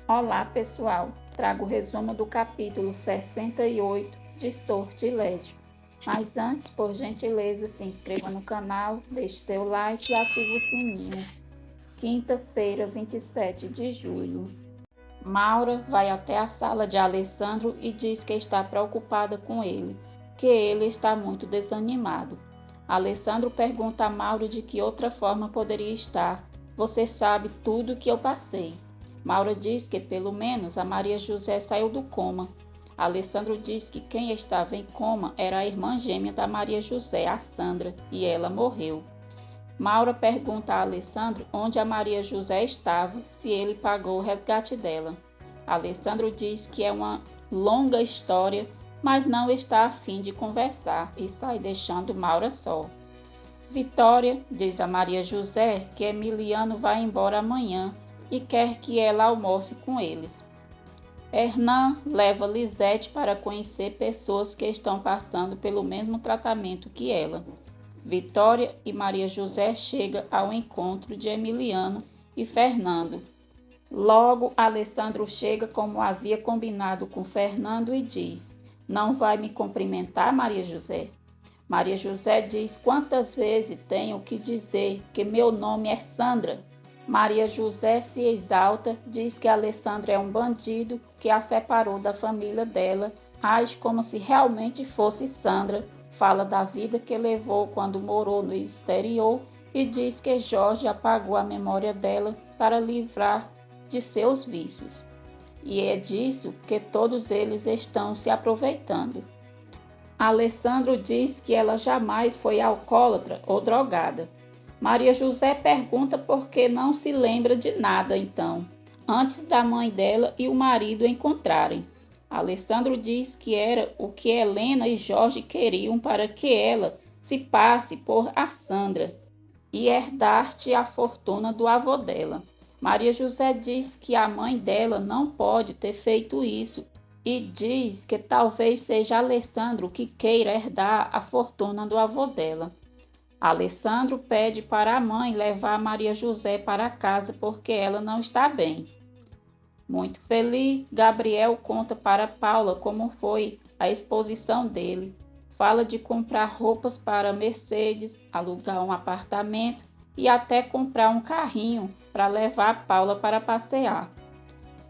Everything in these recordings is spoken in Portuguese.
Olá, pessoal! Trago o resumo do capítulo 68 de Sortilégio. Mas antes, por gentileza, se inscreva no canal, deixe seu like e ative o sininho. Quinta-feira, 27 de julho. Maura vai até a sala de Alessandro e diz que está preocupada com ele, que ele está muito desanimado. Alessandro pergunta a Maura de que outra forma poderia estar. Você sabe tudo o que eu passei. Maura diz que pelo menos a Maria José saiu do coma. Alessandro diz que quem estava em coma era a irmã gêmea da Maria José, a Sandra, e ela morreu. Maura pergunta a Alessandro onde a Maria José estava, se ele pagou o resgate dela. Alessandro diz que é uma longa história, mas não está a fim de conversar e sai deixando Maura só. Vitória diz a Maria José que Emiliano vai embora amanhã e quer que ela almoce com eles. Hernan leva Lisete para conhecer pessoas que estão passando pelo mesmo tratamento que ela. Vitória e Maria José chegam ao encontro de Emiliano e Fernando. Logo, Alessandro chega como havia combinado com Fernando e diz: Não vai me cumprimentar, Maria José? Maria José diz: Quantas vezes tenho que dizer que meu nome é Sandra? Maria José se exalta, diz que Alessandro é um bandido que a separou da família dela, age como se realmente fosse Sandra, fala da vida que levou quando morou no exterior e diz que Jorge apagou a memória dela para livrar de seus vícios. E é disso que todos eles estão se aproveitando. Alessandro diz que ela jamais foi alcoólatra ou drogada. Maria José pergunta por que não se lembra de nada então, antes da mãe dela e o marido encontrarem. Alessandro diz que era o que Helena e Jorge queriam para que ela se passe por a Sandra e herdasse a fortuna do avô dela. Maria José diz que a mãe dela não pode ter feito isso e diz que talvez seja Alessandro que queira herdar a fortuna do avô dela. Alessandro pede para a mãe levar Maria José para casa porque ela não está bem. Muito feliz, Gabriel conta para Paula como foi a exposição dele. Fala de comprar roupas para Mercedes, alugar um apartamento e até comprar um carrinho para levar Paula para passear.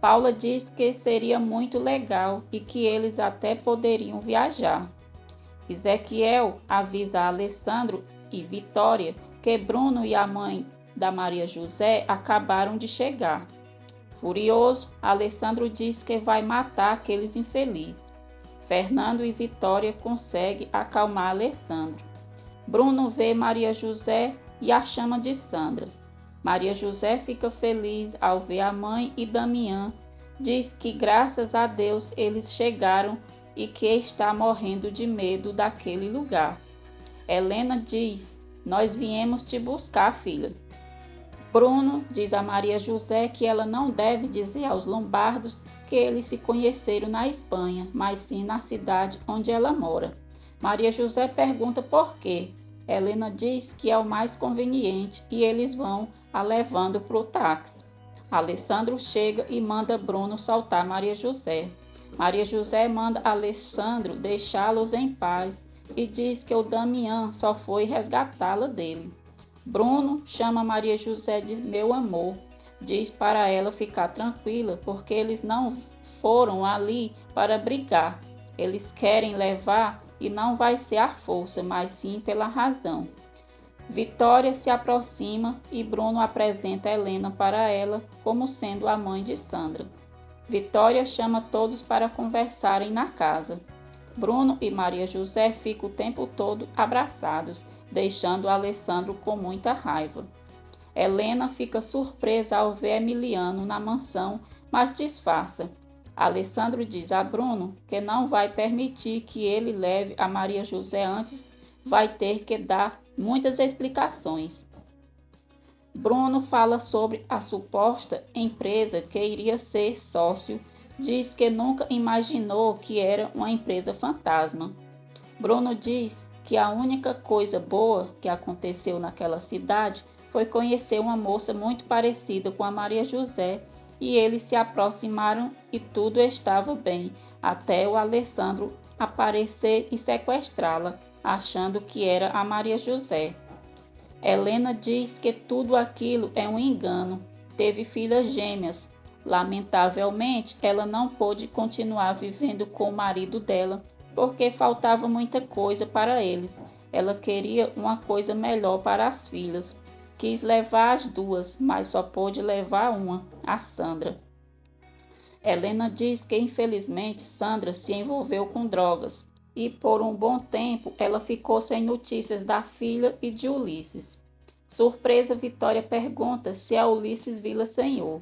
Paula diz que seria muito legal e que eles até poderiam viajar. Ezequiel avisa a Alessandro e Vitória que Bruno e a mãe da Maria José acabaram de chegar. Furioso, Alessandro diz que vai matar aqueles infelizes. Fernando e Vitória conseguem acalmar Alessandro. Bruno vê Maria José e a chama de Sandra. Maria José fica feliz ao ver a mãe e Damião. Diz que graças a Deus eles chegaram e que está morrendo de medo daquele lugar. Helena diz: Nós viemos te buscar, filha. Bruno diz a Maria José que ela não deve dizer aos lombardos que eles se conheceram na Espanha, mas sim na cidade onde ela mora. Maria José pergunta por quê. Helena diz que é o mais conveniente e eles vão a levando para o táxi. Alessandro chega e manda Bruno soltar Maria José. Maria José manda Alessandro deixá-los em paz e diz que o Damião só foi resgatá-la dele. Bruno chama Maria José de meu amor, diz para ela ficar tranquila porque eles não foram ali para brigar. Eles querem levar e não vai ser à força, mas sim pela razão. Vitória se aproxima e Bruno apresenta Helena para ela como sendo a mãe de Sandra. Vitória chama todos para conversarem na casa. Bruno e Maria José ficam o tempo todo abraçados, deixando Alessandro com muita raiva. Helena fica surpresa ao ver Emiliano na mansão, mas disfarça. Alessandro diz a Bruno que não vai permitir que ele leve a Maria José antes, vai ter que dar muitas explicações. Bruno fala sobre a suposta empresa que iria ser sócio, diz que nunca imaginou que era uma empresa fantasma. Bruno diz que a única coisa boa que aconteceu naquela cidade foi conhecer uma moça muito parecida com a Maria José e eles se aproximaram e tudo estava bem, até o Alessandro aparecer e sequestrá-la, achando que era a Maria José. Helena diz que tudo aquilo é um engano. Teve filhas gêmeas. Lamentavelmente, ela não pôde continuar vivendo com o marido dela, porque faltava muita coisa para eles. Ela queria uma coisa melhor para as filhas. Quis levar as duas, mas só pôde levar uma, a Sandra. Helena diz que infelizmente Sandra se envolveu com drogas e por um bom tempo ela ficou sem notícias da filha e de Ulisses. Surpresa, Vitória pergunta se é Ulisses Villasenhor.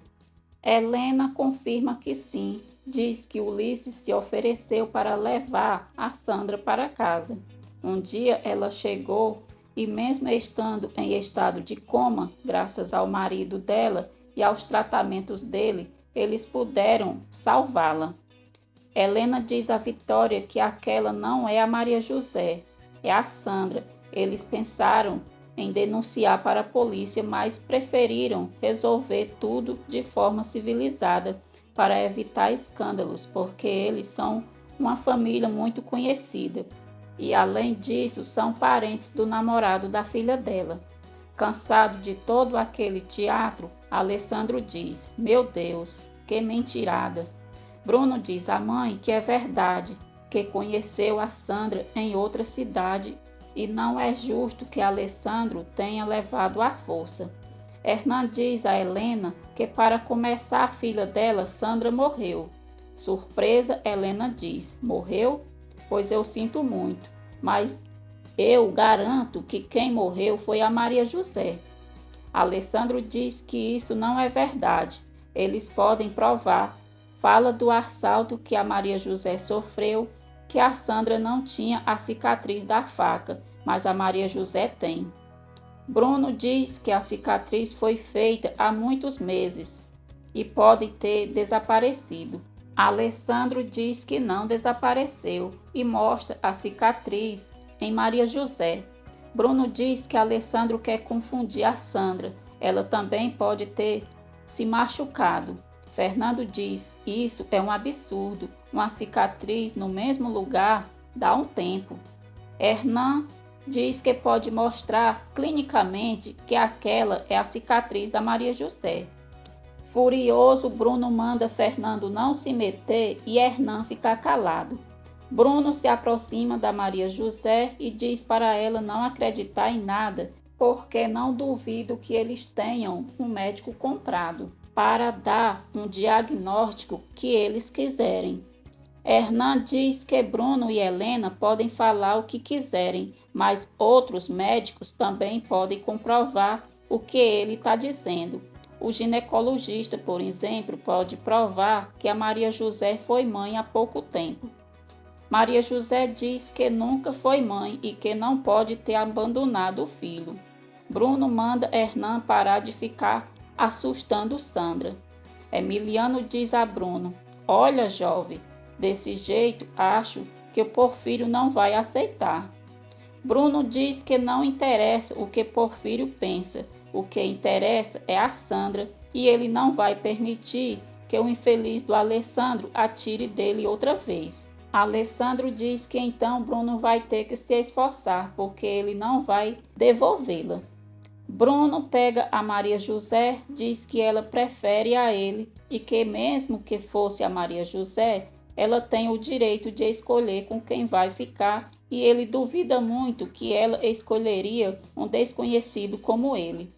Helena confirma que sim, diz que Ulisses se ofereceu para levar a Sandra para casa. Um dia ela chegou e, mesmo estando em estado de coma, graças ao marido dela e aos tratamentos dele, eles puderam salvá-la. Helena diz a Vitória que aquela não é a Maria José, é a Sandra. Eles pensaram em denunciar para a polícia, mas preferiram resolver tudo de forma civilizada para evitar escândalos, porque eles são uma família muito conhecida e, além disso, são parentes do namorado da filha dela. Cansado de todo aquele teatro, Alessandro diz: Meu Deus, que mentirada! Bruno diz à mãe que é verdade, que conheceu a Sandra em outra cidade e não é justo que Alessandro tenha levado à força. Hernan diz a Helena que para começar a filha dela, Sandra, morreu. Surpresa, Helena diz: Morreu? Pois eu sinto muito, mas eu garanto que quem morreu foi a Maria José. Alessandro diz que isso não é verdade. Eles podem provar. Fala do assalto que a Maria José sofreu, que a Sandra não tinha a cicatriz da faca, mas a Maria José tem. Bruno diz que a cicatriz foi feita há muitos meses e pode ter desaparecido. Alessandro diz que não desapareceu e mostra a cicatriz em Maria José. Bruno diz que Alessandro quer confundir a Sandra. Ela também pode ter se machucado. Fernando diz: Isso é um absurdo. Uma cicatriz no mesmo lugar dá um tempo. Hernan diz que pode mostrar clinicamente que aquela é a cicatriz da Maria José. Furioso, Bruno manda Fernando não se meter e Hernan ficar calado. Bruno se aproxima da Maria José e diz para ela não acreditar em nada, porque não duvido que eles tenham um médico comprado para dar um diagnóstico que eles quiserem. Hernan diz que Bruno e Helena podem falar o que quiserem, mas outros médicos também podem comprovar o que ele está dizendo. O ginecologista, por exemplo, pode provar que a Maria José foi mãe há pouco tempo. Maria José diz que nunca foi mãe e que não pode ter abandonado o filho. Bruno manda Hernan parar de ficar assustando Sandra. Emiliano diz a Bruno: Olha, jovem, desse jeito acho que o Porfírio não vai aceitar. Bruno diz que não interessa o que Porfírio pensa, o que interessa é a Sandra e ele não vai permitir que o infeliz do Alessandro atire dele outra vez. Alessandro diz que então Bruno vai ter que se esforçar, porque ele não vai devolvê-la. Bruno pega a Maria José, diz que ela prefere a ele e que mesmo que fosse a Maria José, ela tem o direito de escolher com quem vai ficar e ele duvida muito que ela escolheria um desconhecido como ele.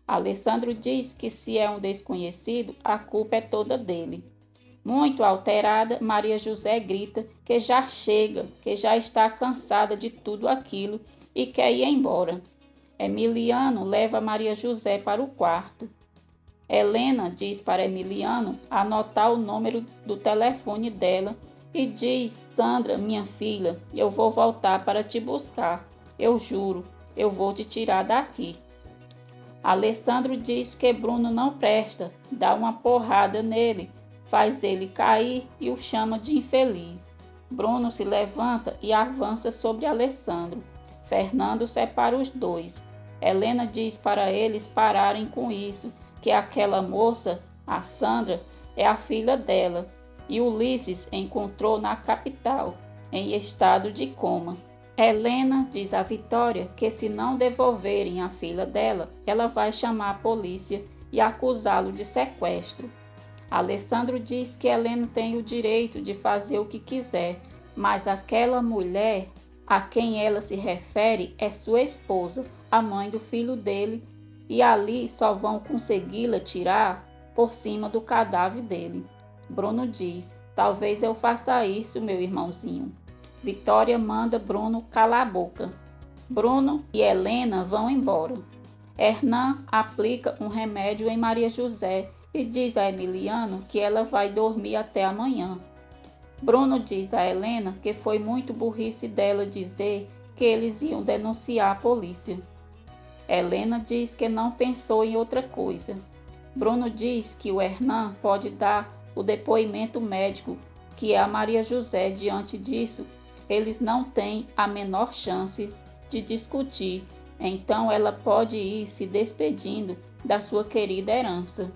Alessandro diz que se é um desconhecido, a culpa é toda dele. Muito alterada, Maria José grita que já chega, que já está cansada de tudo aquilo e quer ir embora. Emiliano leva Maria José para o quarto. Helena diz para Emiliano anotar o número do telefone dela e diz: Sandra, minha filha, eu vou voltar para te buscar. Eu juro, eu vou te tirar daqui. Alessandro diz que Bruno não presta, dá uma porrada nele, faz ele cair e o chama de infeliz. Bruno se levanta e avança sobre Alessandro. Fernando separa os dois. Helena diz para eles pararem com isso, que aquela moça, a Sandra, é a filha dela, e Ulisses encontrou na capital, em estado de coma. Helena diz a Vitória que se não devolverem a filha dela, ela vai chamar a polícia e acusá-lo de sequestro. Alessandro diz que Helena tem o direito de fazer o que quiser, mas aquela mulher a quem ela se refere é sua esposa, a mãe do filho dele, e ali só vão consegui-la tirar por cima do cadáver dele. Bruno diz: talvez eu faça isso, meu irmãozinho. Vitória manda Bruno calar a boca. Bruno e Helena vão embora. Hernan aplica um remédio em Maria José e diz a Emiliano que ela vai dormir até amanhã. Bruno diz a Helena que foi muito burrice dela dizer que eles iam denunciar a polícia. Helena diz que não pensou em outra coisa. Bruno diz que o Hernan pode dar o depoimento médico, que é a Maria José. Diante disso, eles não têm a menor chance de discutir, então ela pode ir se despedindo da sua querida herança.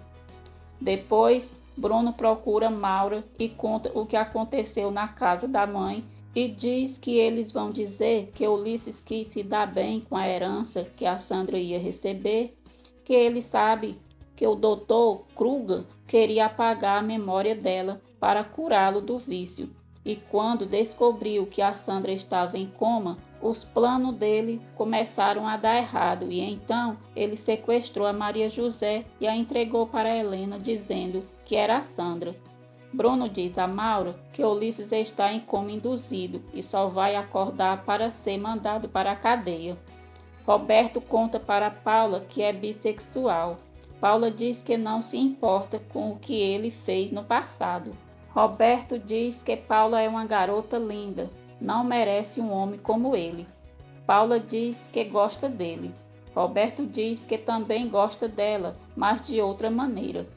Depois, Bruno procura Maura e conta o que aconteceu na casa da mãe e diz que eles vão dizer que Ulisses quis se dar bem com a herança que a Sandra ia receber, que ele sabe que o Dr. Kruger queria apagar a memória dela para curá-lo do vício. E quando descobriu que a Sandra estava em coma, os planos dele começaram a dar errado e então ele sequestrou a Maria José e a entregou para Helena, dizendo que era a Sandra. Bruno diz a Maura que Ulisses está em coma induzido e só vai acordar para ser mandado para a cadeia. Roberto conta para Paula que é bissexual. Paula diz que não se importa com o que ele fez no passado. Roberto diz que Paula é uma garota linda, não merece um homem como ele. Paula diz que gosta dele. Roberto diz que também gosta dela, mas de outra maneira.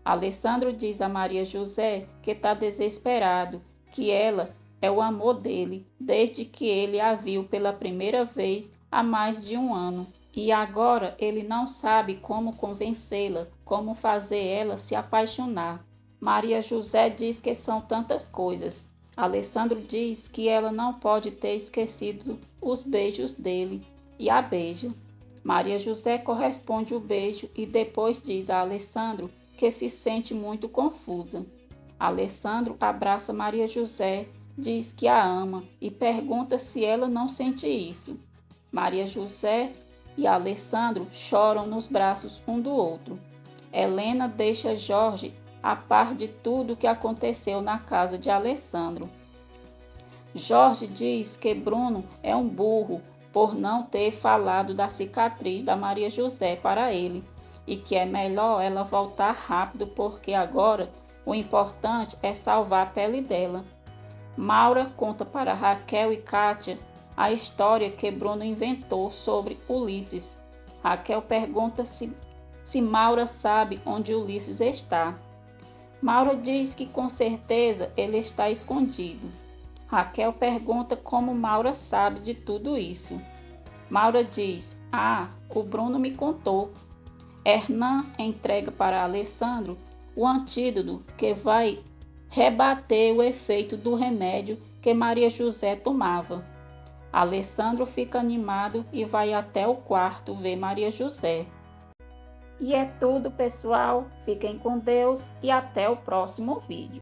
Alessandro diz a Maria José que está desesperado, que ela é o amor dele, desde que ele a viu pela primeira vez há mais de um ano. E agora ele não sabe como convencê-la, como fazer ela se apaixonar. Maria José diz que são tantas coisas. Alessandro diz que ela não pode ter esquecido os beijos dele e a beija. Maria José corresponde o beijo e depois diz a Alessandro que se sente muito confusa. Alessandro abraça Maria José, diz que a ama e pergunta se ela não sente isso. Maria José e Alessandro choram nos braços um do outro. Helena deixa Jorge a par de tudo o que aconteceu na casa de Alessandro. Jorge diz que Bruno é um burro por não ter falado da cicatriz da Maria José para ele e que é melhor ela voltar rápido porque agora o importante é salvar a pele dela. Maura conta para Raquel e Kátia a história que Bruno inventou sobre Ulisses. Raquel pergunta se Maura sabe onde Ulisses está. Maura diz que com certeza ele está escondido. Raquel pergunta como Maura sabe de tudo isso. Maura diz: o Bruno me contou. Hernan entrega para Alessandro o antídoto que vai rebater o efeito do remédio que Maria José tomava. Alessandro fica animado e vai até o quarto ver Maria José. E é tudo, pessoal. Fiquem com Deus e até o próximo vídeo.